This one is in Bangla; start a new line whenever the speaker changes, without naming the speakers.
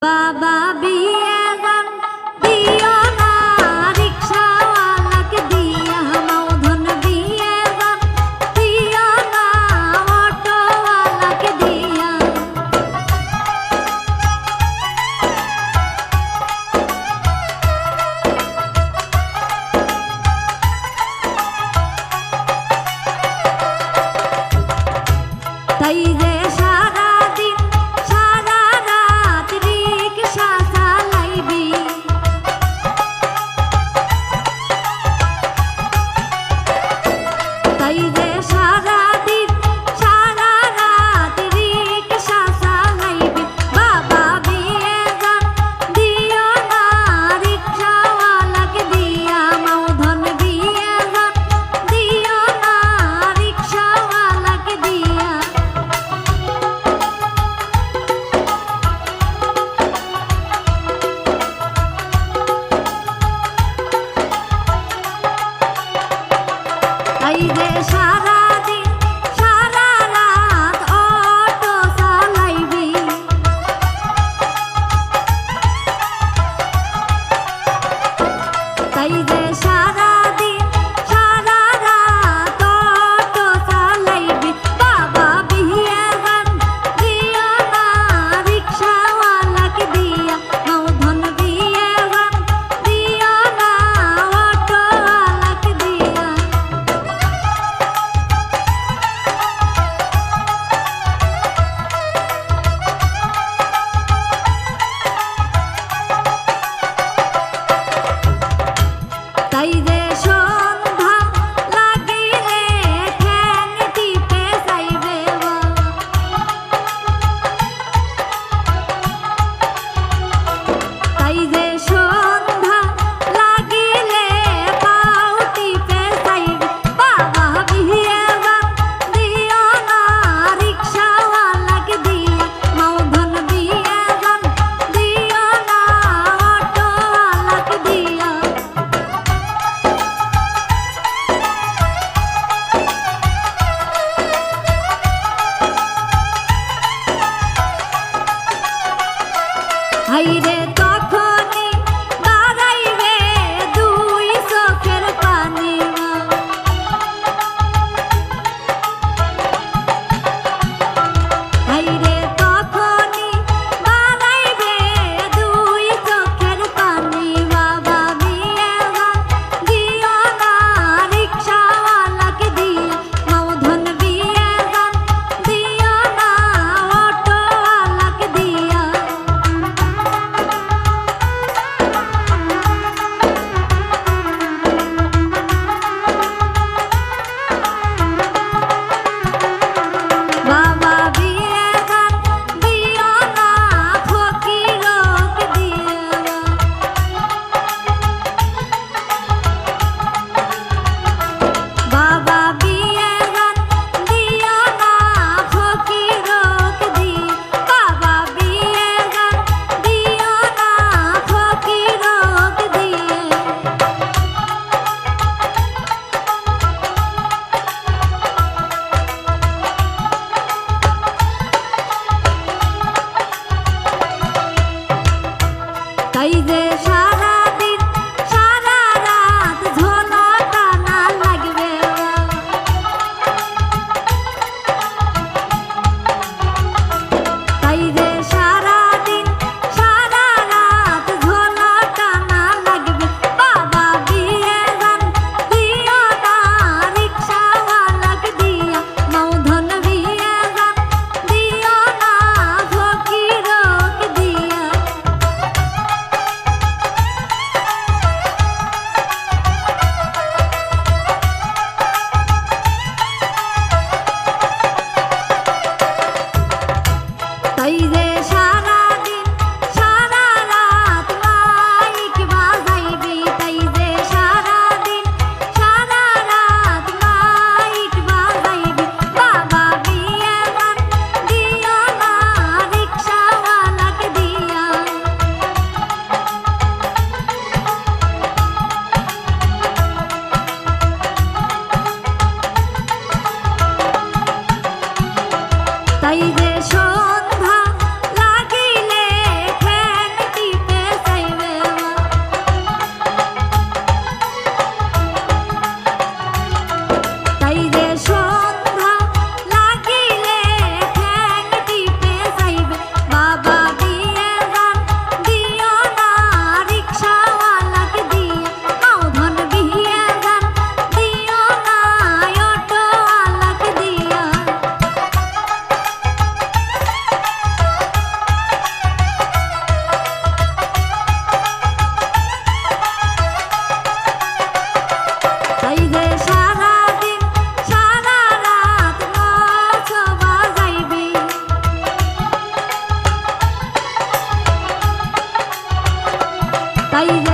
বাবা বিয়ে গান দিও না রিকশাওয়ালাকে দিয়া, মৌধন বিয়ে গান দিও না অটোওয়ালাকে দিয়া। তাই যে সারাদিন সারা রাত রিকশা চালাইবি, তাই যে সারাদিন সারা রাত রিকশা চালাইবি। বাবা বিয়ে গান দিও না রিকশাওয়ালাকে দিয়া, মৌধন বিয়ে গান দিও না রিকশাওয়ালাকে দিয়া। তাই যে সারাদিন সারা রাত অটো চালাইবি, তাই যে সারাদিন সারা রাত অটো চালাইবি। বাবা বিয়ে গান দিও না রিকশাওয়ালাকে দিয়া, মৌধন বিয়ে গান দিও না অটোওয়ালাকে দিয়া। তাই যে সন্ধ্যা লাগিলে ঠ্যাং টিপে যাইবে, তাই যে সন্ধ্যা লাগিলে পাও টিপে যাইবে। বাবা বিয়ে গান দিও না রিকশাওয়ালাকে দিয়া, মৌধন বিয়ে গান দিও না অটোওয়ালাকে দিয়া। হাইরে তখনই বাড়াইবে দুই চোখের পানি, হাইরে তখনই বাড়াইবে দুই চোখের পানি। বাবা বিয়ে গান দিও না রিকশাওয়ালাকে দিয়া, মৌধন বিয়ে গান দিও না অটোওয়ালাকে দিয়া। তাই রে